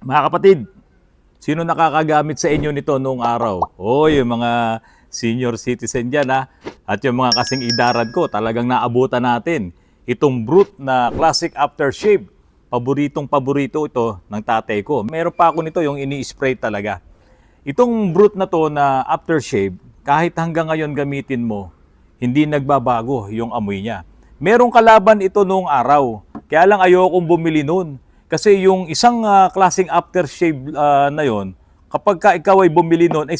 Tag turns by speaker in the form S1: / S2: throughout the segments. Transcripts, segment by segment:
S1: Mga kapatid, sino nakakagamit sa inyo nito noong araw? Yung mga senior citizen dyan ha. At yung mga kasing idaran ko, talagang naabutan natin. Itong Brute na Classic Aftershave. Paboritong-paborito ito ng tatay ko. Meron pa ako nito yung ini-spray talaga. Itong Brute na to na aftershave, kahit hanggang ngayon gamitin mo, hindi nagbabago yung amoy niya. Merong kalaban ito noong araw. Kaya lang ayokong bumili noon. Kasi yung isang klaseng aftershave na yon, kapag ka ikaw ay bumili noon, ay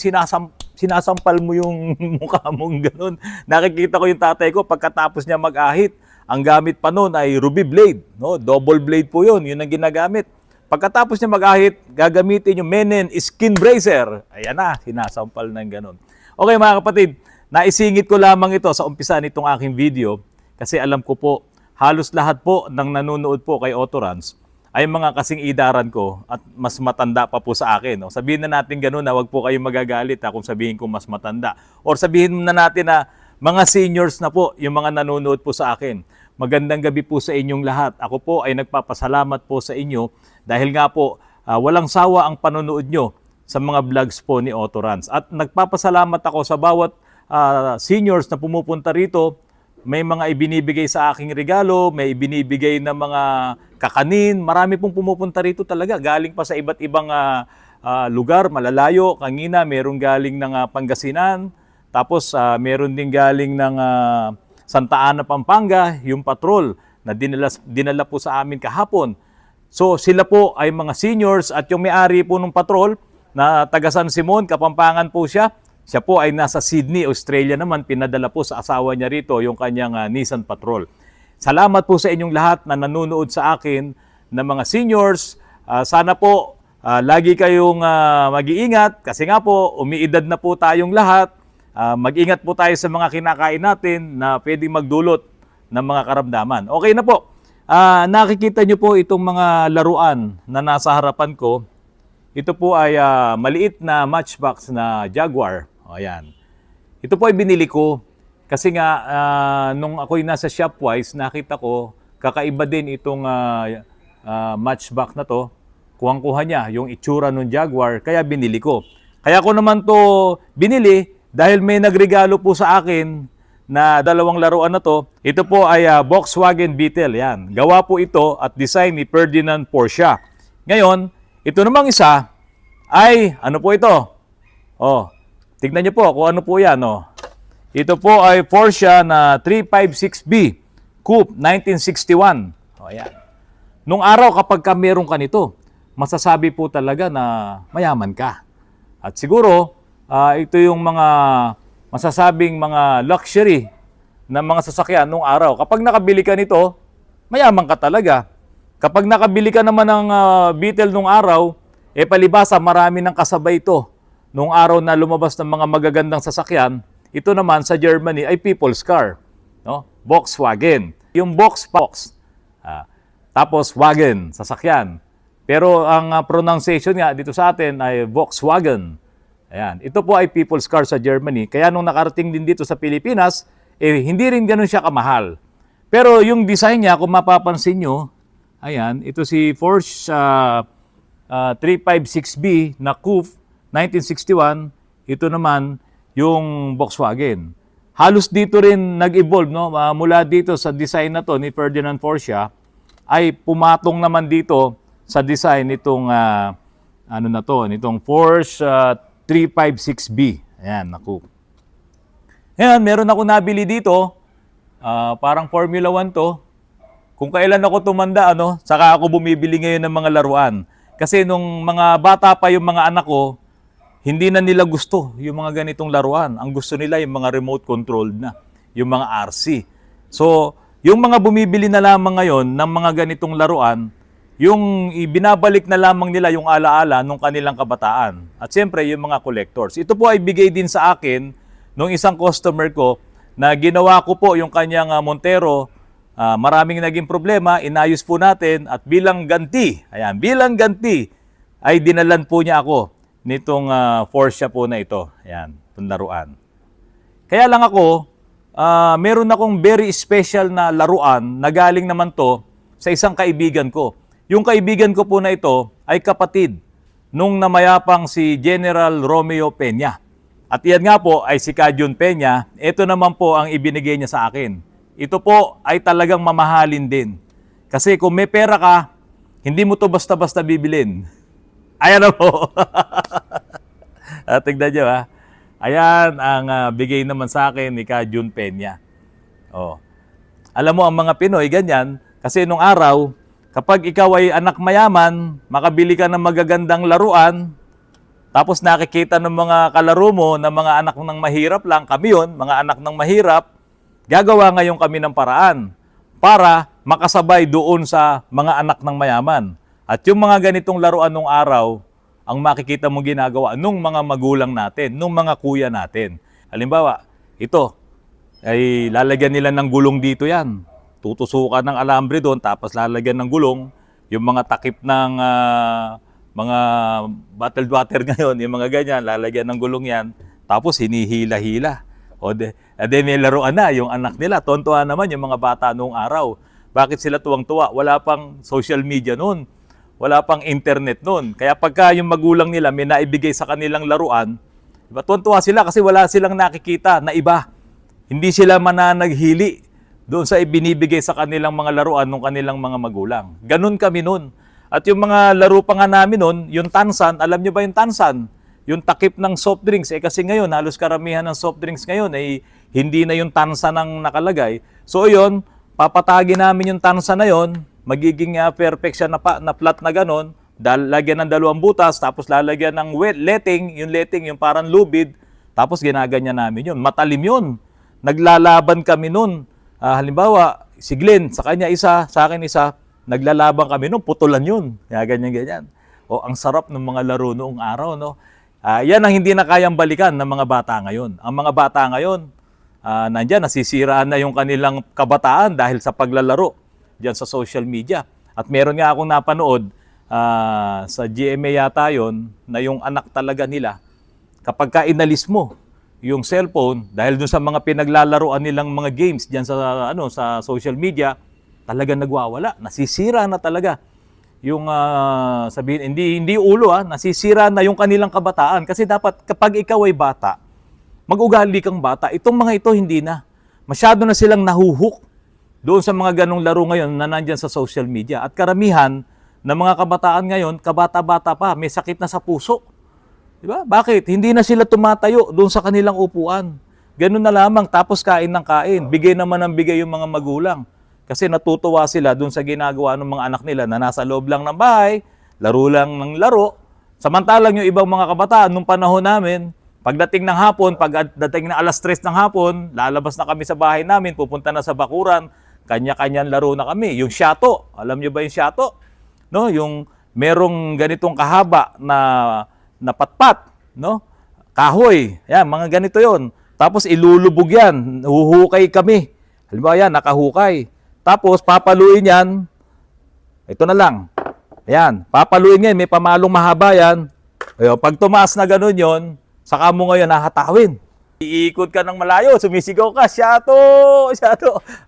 S1: sinasampal mo yung mukha mong ganun. Nakikita ko yung tatay ko, pagkatapos niya mag-ahit, ang gamit pa noon ay ruby blade. No? Double blade po yun ang ginagamit. Pagkatapos niya mag-ahit, gagamitin yung Mennen Skin Bracer. Ayan na, sinasampal ng ganun. Okay mga kapatid, naisingit ko lamang ito sa umpisa nitong aking video kasi alam ko po, halos lahat po ng nanonood po kay Autorans ay mga kasing idaran ko at mas matanda pa po sa akin. No? Sabihin na natin gano'n na wag po kayong magagalit kung sabihin ko mas matanda. Or sabihin na natin na mga seniors na po yung mga nanonood po sa akin. Magandang gabi po sa inyong lahat. Ako po ay nagpapasalamat po sa inyo dahil nga po walang sawa ang panonood nyo sa mga vlogs po ni Autorans. At nagpapasalamat ako sa bawat seniors na pumupunta rito. May mga ibinibigay sa aking regalo, may ibinibigay na mga kakanin. Marami pong pumupunta rito talaga. Galing pa sa iba't ibang lugar, malalayo. Kanina, merong galing ng Pangasinan. Tapos, meron din galing ng Santa Ana, Pampanga, yung patrol na dinala po sa amin kahapon. So, sila po ay mga seniors at yung may-ari po ng patrol na taga San Simon, Kapampangan po siya. Siya po ay nasa Sydney, Australia naman. Pinadala po sa asawa niya rito yung kanyang Nissan Patrol. Salamat po sa inyong lahat na nanonood sa akin na mga seniors. Sana po lagi kayong mag-iingat kasi nga po umiidad na po tayong lahat. Mag-ingat po tayo sa mga kinakain natin na pwedeng magdulot ng mga karamdaman. Okay na po. Nakikita niyo po itong mga laruan na nasa harapan ko. Ito po ay maliit na matchbox na Jaguar. O, ayan. Ito po ay binili ko kasi nga nung ako'y nasa Shopwise, nakita ko kakaiba din itong matchbox na to. Kuhang-kuha niya yung itsura ng Jaguar, kaya binili ko. Kaya ko naman to binili dahil may nagregalo po sa akin na dalawang laruan na to. Ito po ay Volkswagen Beetle. Yan. Gawa po ito at design ni Ferdinand Porsche. Ngayon, ito namang isa ay, ano po ito? Tignan niyo po kung ano po yan. Ito po ay Porsche na 356B Coupe 1961. Ayan. Nung araw kapag ka meron ka nito, masasabi po talaga na mayaman ka. At siguro, ito yung mga masasabing mga luxury na mga sasakyan nung araw. Kapag nakabili ka nito, mayaman ka talaga. Kapag nakabili ka naman ng Beetle nung araw, palibasa marami ng kasabay ito. Nung araw na lumabas ng mga magagandang sasakyan, ito naman sa Germany ay people's car. No? Volkswagen. Yung box. Tapos wagon, sasakyan. Pero ang pronunciation nga dito sa atin ay Volkswagen. Ayan. Ito po ay people's car sa Germany. Kaya nung nakarating din dito sa Pilipinas, hindi rin ganun siya kamahal. Pero yung design niya, kung mapapansin nyo, ayan, ito si Porsche 356B na Coupe 1961. Ito naman yung Volkswagen. Halos dito rin nag-evolve, no? Mula dito sa design na to ni Ferdinand Porsche ay pumatong naman dito sa design nitong nitong Porsche 356B. Ayan, na Coupe. Ayan, meron ako nabili dito. Parang Formula 1 to. Kung kailan ako tumanda, saka ako bumibili ngayon ng mga laruan. Kasi nung mga bata pa yung mga anak ko, hindi na nila gusto yung mga ganitong laruan. Ang gusto nila yung mga remote controlled na, yung mga RC. So, yung mga bumibili na lamang ngayon ng mga ganitong laruan, yung ibinabalik na lamang nila yung alaala nung kanilang kabataan. At siyempre, yung mga collectors. Ito po ay bigay din sa akin nung isang customer ko na ginawa ko po yung kanyang Montero. Maraming naging problema, inayos po natin at bilang ganti ay dinalan po niya ako nitong Porsche po na ito. Ayan, itong laruan. Kaya lang ako, meron akong very special na laruan na galing naman to sa isang kaibigan ko. Yung kaibigan ko po na ito ay kapatid nung namayapang si General Romeo Peña. At iyan nga po ay si Kajun Peña. Ito naman po ang ibinigay niya sa akin. Ito po ay talagang mamahalin din. Kasi kung may pera ka, hindi mo to basta-basta bibilin. Ayan na po. Tignan nyo ha. Ayan ang bigay naman sa akin ni Kajun Peña. Oh. Alam mo, ang mga Pinoy, ganyan. Kasi nung araw, kapag ikaw ay anak mayaman, makabili ka ng magagandang laruan, tapos nakikita ng mga kalaro mo na mga anak ng mahirap lang, kami yun, mga anak ng mahirap, gagawa ngayon kami ng paraan para makasabay doon sa mga anak ng mayaman. At yung mga ganitong laruan nung araw, ang makikita mong ginagawa nung mga magulang natin, nung mga kuya natin. Halimbawa, ito, ay lalagyan nila ng gulong dito yan. Tutusukan ng alambre doon, tapos lalagyan ng gulong. Yung mga takip ng mga bottled water ngayon, yung mga ganyan, lalagyan ng gulong yan. Tapos hinihila-hila. O may laruan na yung anak nila. Tontuwa naman yung mga bata noong araw. Bakit sila tuwang-tuwa? Wala pang social media noon. Wala pang internet noon. Kaya pagka yung magulang nila may naibigay sa kanilang laruan, diba, tuwang-tuwa sila kasi wala silang nakikita na iba. Hindi sila mananaghili doon sa ibinibigay sa kanilang mga laruan ng kanilang mga magulang. Ganun kami noon. At yung mga laro pa nga namin noon, yung tansan, alam nyo ba yung tansan? Yung takip ng soft drinks. Kasi ngayon, halos karamihan ng soft drinks ngayon ay hindi na yung tansan ang nakalagay. So yun, papatagin namin yung tansan na yun, magiging perfect siya na flat na ganon, lagyan ng 2 butas, tapos lalagyan ng letting, yung parang lubid, tapos ginaganyan namin yun. Matalim yun. Naglalaban kami nun. Halimbawa, si Glenn, sa kanya isa, sa akin isa, naglalaban kami nun, putulan yun. Ganyan. O, ang sarap ng mga laro noong araw, no? Yan ang hindi na kayang balikan ng mga bata ngayon. Ang mga bata ngayon, nandyan, nasisiraan na yung kanilang kabataan dahil sa paglalaro dyan sa social media. At meron nga akong napanood sa GMA yata yon na yung anak talaga nila, kapag ka inalis mo yung cellphone, dahil dun sa mga pinaglalaroan nilang mga games dyan sa social media, talaga nagwawala. Nasisira na talaga yung sabihin, hindi ulo nasisira na yung kanilang kabataan. Kasi dapat kapag ikaw ay bata, mag-ugali kang bata. Itong mga ito hindi na. Masyado na silang nahuhook doon sa mga ganong laro ngayon na nandyan sa social media. At karamihan ng mga kabataan ngayon, kabata-bata pa, may sakit na sa puso. Diba? Bakit? Hindi na sila tumatayo doon sa kanilang upuan. Ganun na lamang, tapos kain ng kain. Bigay naman ng bigay yung mga magulang. Kasi natutuwa sila doon sa ginagawa ng mga anak nila na nasa loob lang ng bahay, laro lang ng laro. Samantalang yung ibang mga kabataan, nung panahon namin, pagdating ng hapon, pagdating ng 3:00 ng hapon, lalabas na kami sa bahay namin, pupunta na sa bakuran, kanya-kanyang laro na kami. Yung shato, alam nyo ba yung shato? No, yung merong ganitong kahaba na patpat, no? Kahoy, yan, mga ganito yon. Tapos ilulubog yan, huhukay kami. Halimbawa yan, nakahukay. Tapos papaluin yan, ito na lang. Ayan, papaluin yan, may pamalong mahaba yan. Ayun, pag tumaas na ganun yon, saka mo ngayon nahatawin. Iikot ka ng malayo, sumisigaw ka, shato.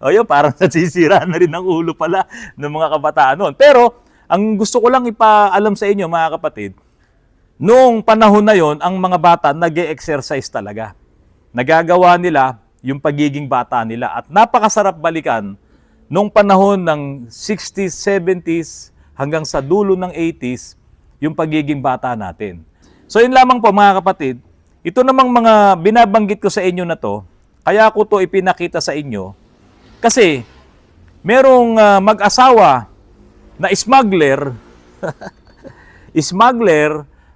S1: O yun, parang nasisira na rin ang ulo pala ng mga kabataan noon. Pero, ang gusto ko lang ipaalam sa inyo, mga kapatid, noong panahon na yon, ang mga bata nag-e-exercise talaga. Nagagawa nila yung pagiging bata nila. At napakasarap balikan noong panahon ng 60s, 70s, hanggang sa dulo ng 80s, yung pagiging bata natin. So yun lamang po mga kapatid, ito namang mga binabanggit ko sa inyo na to, kaya ko to ipinakita sa inyo, kasi merong mag-asawa na smuggler,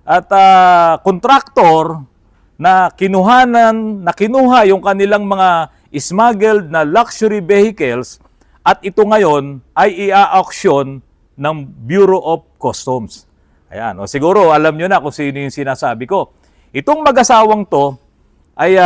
S1: at kontraktor na kinuha yung kanilang mga smuggled na luxury vehicles, at ito ngayon ay i-auction ng Bureau of Customs. Ayan, o siguro alam nyo na kung sino yung sinasabi ko. Itong mag-asawang to ay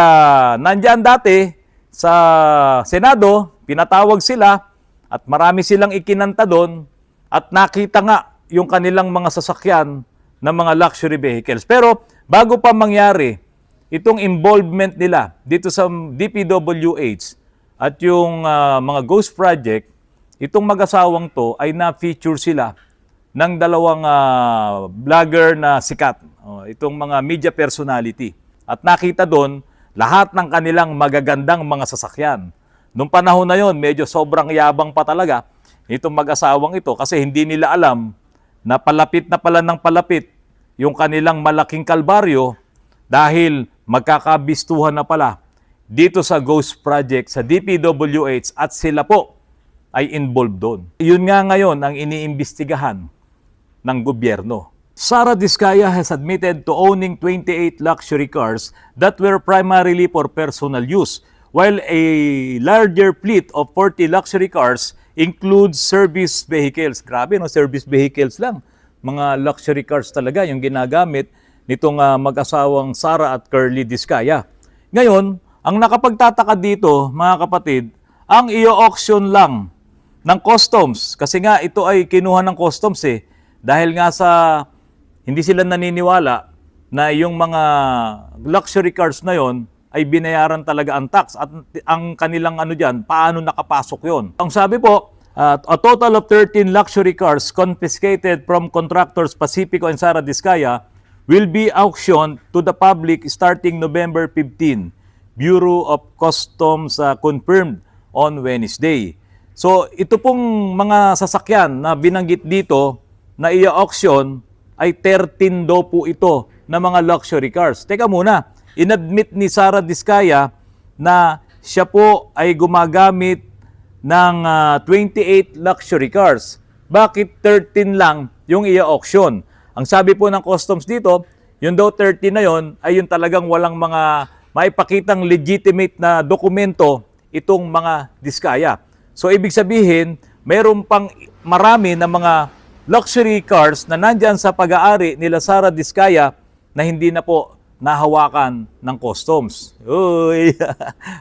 S1: nandyan dati sa Senado, pinatawag sila at marami silang ikinanta doon at nakita nga yung kanilang mga sasakyan ng mga luxury vehicles. Pero bago pa mangyari itong involvement nila dito sa DPWH at yung mga Ghost Project, itong mag-asawang to ay na-feature sila ng dalawang vlogger na sikat, itong mga media personality. At nakita doon lahat ng kanilang magagandang mga sasakyan. Noong panahon na yon, medyo sobrang yabang pa talaga itong mag-asawang ito kasi hindi nila alam na palapit na pala ng palapit yung kanilang malaking kalbaryo dahil magkakabistuhan na pala dito sa Ghost Project sa DPWH at sila po ay involved doon. Yun nga ngayon ang iniimbestigahan ng gobyerno. Sara Diskaya has admitted to owning 28 luxury cars that were primarily for personal use, while a larger fleet of 40 luxury cars includes service vehicles. Grabe, no? Service vehicles lang. Mga luxury cars talaga yung ginagamit nitong mag-asawang Sara at Curly Diskaya. Ngayon, ang nakapagtataka dito, mga kapatid, ang i-auction lang ng customs. Kasi nga, ito ay kinuha ng customs Dahil nga sa hindi sila naniniwala na yung mga luxury cars na yon ay binayaran talaga ang tax at ang kanilang dyan, paano nakapasok yon. Ang sabi po, a total of 13 luxury cars confiscated from contractors Pacifico and Sara Diskaya will be auctioned to the public starting November 15. Bureau of Customs confirmed on Wednesday. So ito pong mga sasakyan na binanggit dito na i-auction ay 13 daw po ito na mga luxury cars. Teka muna, inadmit ni Sara Diskaya na siya po ay gumagamit ng 28 luxury cars. Bakit 13 lang yung i-auction? Ang sabi po ng customs dito, yung daw 13 na yon ay yung talagang walang mga maipakitang legitimate na dokumento itong mga Diskaya. So ibig sabihin, mayroon pang marami na mga luxury cars na nandyan sa pag-aari nila Sara Diskaya na hindi na po nahawakan ng customs. Uy,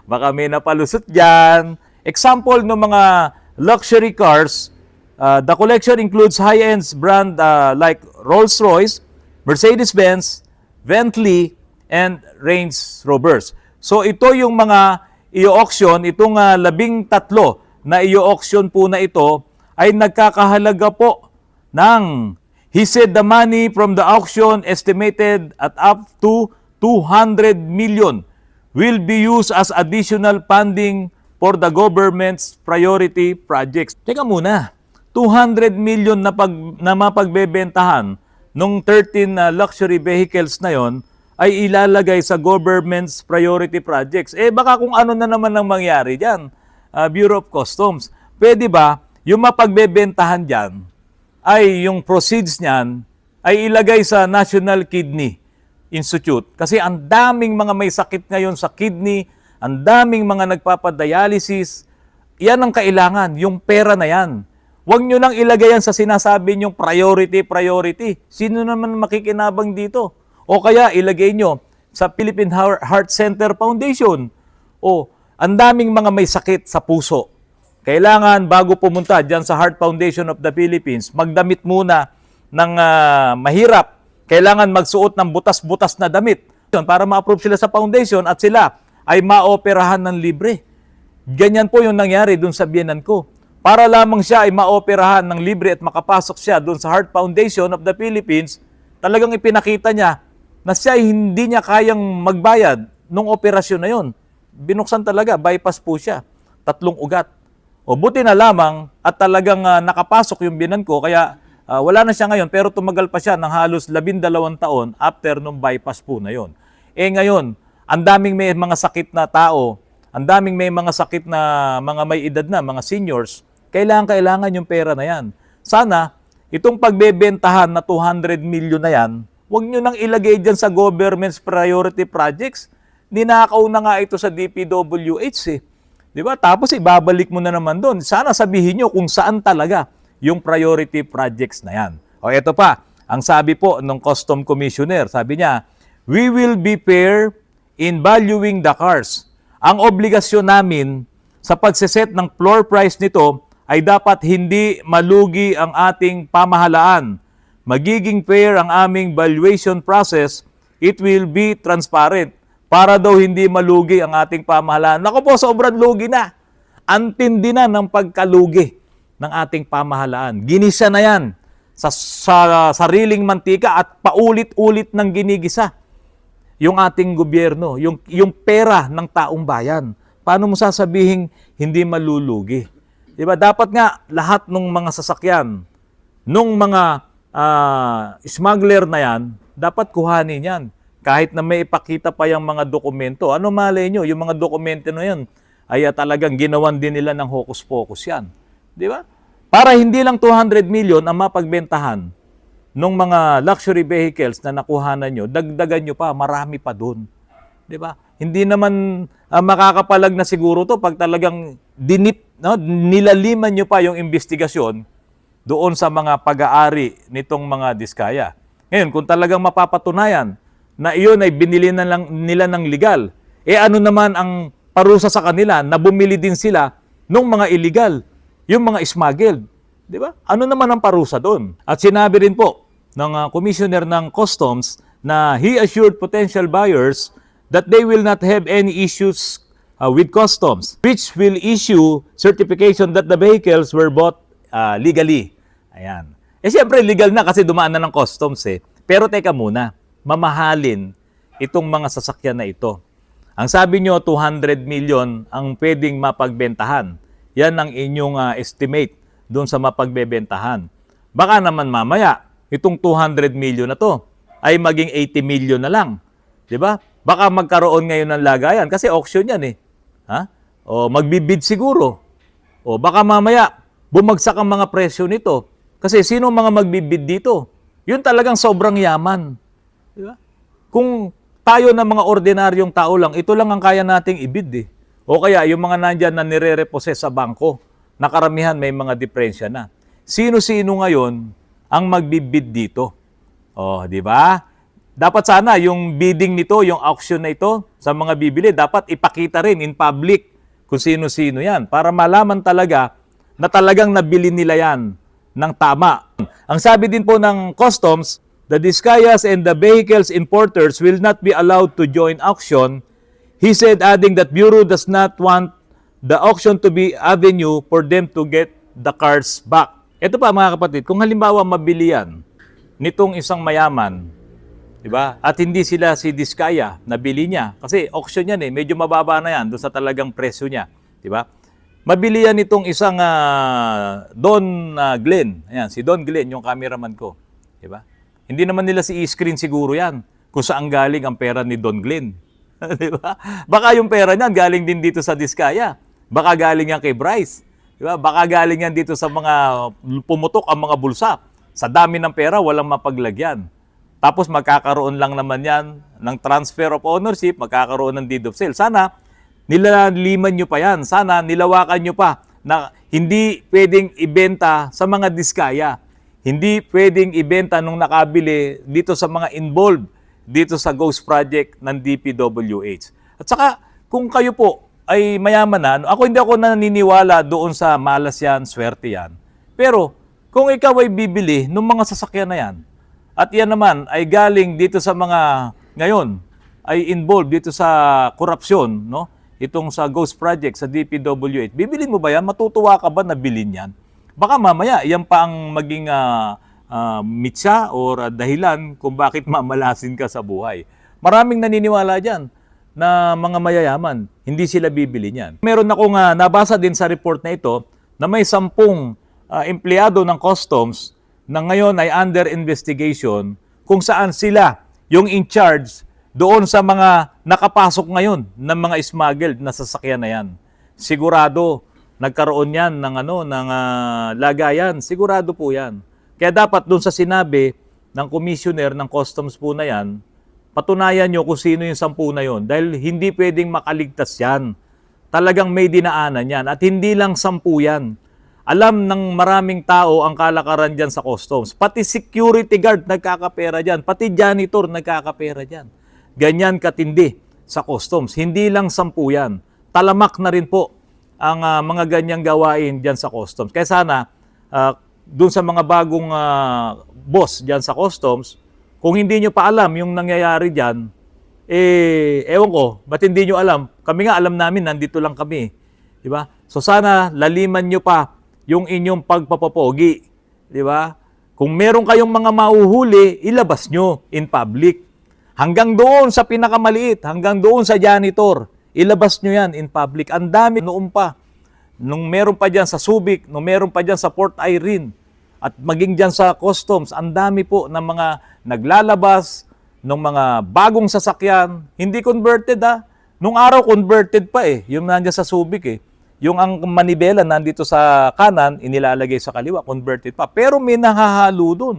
S1: baka may napalusot dyan. Example ng mga luxury cars, the collection includes high-end brand like Rolls-Royce, Mercedes-Benz, Bentley, and Range Rovers. So ito yung mga i-auction, itong 13 na i-auction po na ito ay nagkakahalaga po he said the money from the auction estimated at up to 200 million will be used as additional funding for the government's priority projects. Teka muna, 200 million na mapagbebentahan nung 13 luxury vehicles na yon ay ilalagay sa government's priority projects. Baka kung ano na naman ang mangyari dyan, Bureau of Customs. Pwede ba yung mapagbebentahan dyan ay yung proceeds niyan ay ilagay sa National Kidney Institute. Kasi ang daming mga may sakit ngayon sa kidney, ang daming mga nagpapadialysis, yan ang kailangan, yung pera na yan. Huwag nyo lang ilagay yan sa sinasabi nyong priority. Sino naman makikinabang dito? O kaya ilagay nyo sa Philippine Heart Center Foundation. O, ang daming mga may sakit sa puso. Kailangan bago pumunta dyan sa Heart Foundation of the Philippines, magdamit muna ng mahirap. Kailangan magsuot ng butas-butas na damit para ma-approve sila sa foundation at sila ay maoperahan ng libre. Ganyan po yung nangyari dun sa biyenan ko. Para lamang siya ay maoperahan ng libre at makapasok siya dun sa Heart Foundation of the Philippines, talagang ipinakita niya na siya ay hindi niya kayang magbayad nung operasyon na yon. Binuksan talaga, bypass po siya. 3 ugat. O buti na lamang at talagang nakapasok yung binan ko kaya wala na siya ngayon pero tumagal pa siya ng halos 12 taon after nung bypass po na yon. Ngayon, ang daming may mga sakit na tao, ang daming may mga sakit na mga may edad na, mga seniors, kailangan yung pera na yan. Sana, itong pagbebentahan na 200 million na yan, huwag nyo nang ilagay dyan sa government's priority projects. Ninakaw na nga ito sa DPWH Di ba? Tapos ibabalik mo na naman doon. Sana sabihin nyo kung saan talaga yung priority projects na yan. O eto pa, ang sabi po ng Custom Commissioner, sabi niya, we will be fair in valuing the cars. Ang obligasyon namin sa pagseset ng floor price nito ay dapat hindi malugi ang ating pamahalaan. Magiging fair ang aming valuation process. It will be transparent. Para daw hindi malugi ang ating pamahalaan. Naku po, sobrang lugi na. Antindi na ng pagkalugi ng ating pamahalaan. Ginisa na yan sa sariling mantika at paulit-ulit ng ginigisa yung ating gobyerno, yung pera ng taong bayan. Paano mo sasabihin hindi malulugi? 'Di ba? Dapat nga lahat ng mga sasakyan, nung mga smuggler na yan, dapat kuhanin yan. Kahit na may ipakita pa yung mga dokumento. Ano malay nyo, yung mga dokumento na yan, ay talagang ginawan din nila ng hocus-pocus yan. Di ba? Para hindi lang 200 million ang mapagbentahan ng mga luxury vehicles na nakuhanan nyo, dagdagan nyo pa, marami pa doon. Di ba? Hindi naman makakapalag na siguro to pag talagang nilaliman nyo pa yung investigasyon doon sa mga pag-aari nitong mga diskaya. Ngayon, kung talagang mapapatunayan na iyon ay binili na lang nila ng legal, ano naman ang parusa sa kanila na bumili din sila ng mga illegal, yung mga smuggled. Di ba? Ano naman ang parusa doon? At sinabi rin po ng Commissioner ng Customs na he assured potential buyers that they will not have any issues with customs, which will issue certification that the vehicles were bought legally. Ayan. Siyempre, legal na kasi dumaan na ng customs eh. Pero teka muna, mamahalin itong mga sasakyan na ito. Ang sabi nyo, 200 million ang pwedeng mapagbentahan. Yan ang inyong estimate doon sa mapagbebentahan. Baka naman mamaya, itong 200 million na to ay maging 80 million na lang. Diba? Baka magkaroon ngayon ng lagayan kasi auction yan eh. Ha? O magbibid siguro. O baka mamaya, bumagsak ang mga presyo nito. Kasi sino mga magbibid dito? Yun talagang sobrang yaman. Di ba? Kung tayo na mga ordinaryong tao lang, ito lang ang kaya nating ibid eh. O kaya yung mga nandyan na nire-repossess sa bangko, na karamihan may mga diferensya na. Sino-sino ngayon ang magbibid dito? O, di ba? Dapat sana yung bidding nito, yung auction na ito sa mga bibili, dapat ipakita rin in public kung sino-sino yan para malaman talaga na talagang nabili nila yan ng tama. Ang sabi din po ng customs, the Discayas and the vehicles importers will not be allowed to join auction. He said, adding that Bureau does not want the auction to be avenue for them to get the cars back. Ito pa mga kapatid, kung halimbawa mabili yan nitong isang mayaman, diba? At hindi sila si Discaya, nabili niya. Kasi auction yan eh, medyo mababa na yan doon sa talagang presyo niya. Diba? Mabili yan itong isang Don Glenn. Ayan, si Don Glenn, yung cameraman ko. Diba? Hindi naman nila si screen siguro yan kung saan galing ang pera ni Don Glenn. Diba? Baka yung pera niyan galing din dito sa Discaya. Baka galing yan kay Bryce. Diba? Baka galing yan dito sa mga pumutok ang mga bulsa. Sa dami ng pera, walang mapaglagyan. Tapos magkakaroon lang naman yan ng transfer of ownership, magkakaroon ng deed of sale. Sana nilaliman nyo pa yan. Sana nilawakan nyo pa na hindi pwedeng ibenta sa mga Discaya. Hindi pwedeng ibenta nung nakabili dito sa mga involved dito sa Ghost Project ng DPWH. At saka, kung kayo po ay mayaman na, hindi ako naniniwala doon sa malas yan, swerte yan. Pero, kung ikaw ay bibili ng mga sasakyan na yan, at yan naman ay galing dito sa mga, ngayon, ay involved dito sa korupsyon, no? Itong sa Ghost Project, sa DPWH, bibilin mo ba yan? Matutuwa ka ba na bilhin yan? Baka mamaya, yan pa ang maging mitsa or dahilan kung bakit mamalasin ka sa buhay. Maraming naniniwala dyan na mga mayayaman, hindi sila bibili niyan. Meron akong nabasa din sa report na ito na may 10 empleyado ng customs na ngayon ay under investigation kung saan sila yung in charge doon sa mga nakapasok ngayon ng mga smuggled na sasakyan na yan. Sigurado nagkaroon yan ng lagayan, sigurado po yan. Kaya dapat doon sa sinabi ng commissioner ng customs po na yan, patunayan nyo kung sino yung 10 na yon dahil hindi pwedeng makaligtas yan. Talagang may dinaanan yan at hindi lang 10 yan. Alam ng maraming tao ang kalakaran dyan sa customs. Pati security guard nagkakapera dyan, pati janitor nagkakapera dyan. Ganyan katindi sa customs. Hindi lang 10 yan. Talamak na rin po ang mga ganyang gawain dyan sa customs. Kaya sana, doon sa mga bagong boss dyan sa customs, kung hindi nyo pa alam yung nangyayari dyan, ewan ko, ba't hindi nyo alam? Kami nga alam namin, nandito lang kami. Diba? So sana laliman nyo pa yung inyong pagpapapogi. Diba? Kung meron kayong mga mauhuli, ilabas nyo in public. Hanggang doon sa pinakamaliit, hanggang doon sa janitor, ilabas nyo yan in public. Ang dami noon pa. Nung meron pa dyan sa Subic, nung meron pa dyan sa Port Irene, at maging dyan sa customs, ang dami po ng mga naglalabas, ng mga bagong sasakyan, hindi converted ha. Nung araw converted pa eh, yung nandiyan sa Subic eh. Yung ang manibela nandito sa kanan, inilalagay sa kaliwa, converted pa. Pero may nahahalo dun.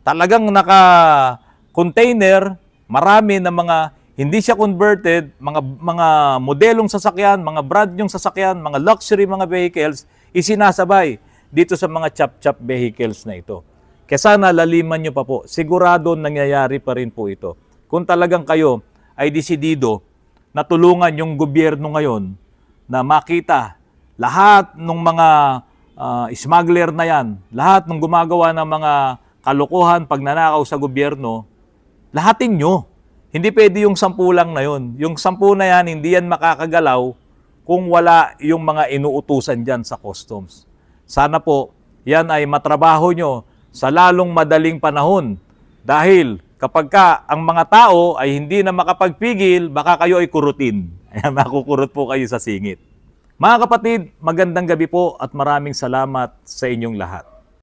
S1: Talagang naka-container, marami na mga hindi siya converted, mga modelong sasakyan, mga brand yung sasakyan, mga luxury mga vehicles, isinasabay dito sa mga chop-chop vehicles na ito. Kaya sana laliman nyo pa po. Sigurado nangyayari pa rin po ito. Kung talagang kayo ay desidido na tulungan yung gobyerno ngayon na makita lahat ng mga smuggler na yan, lahat ng gumagawa ng mga kalokohan, pagnanakaw sa gobyerno, lahatin nyo. Hindi pwede yung 10 lang na yun. Yung 10 na yan, hindi yan makakagalaw kung wala yung mga inuutusan dyan sa customs. Sana po, yan ay matrabaho nyo sa lalong madaling panahon. Dahil kapag ang mga tao ay hindi na makapagpigil, baka kayo ay kurutin. Ayan, makukurot po kayo sa singit. Mga kapatid, magandang gabi po at maraming salamat sa inyong lahat.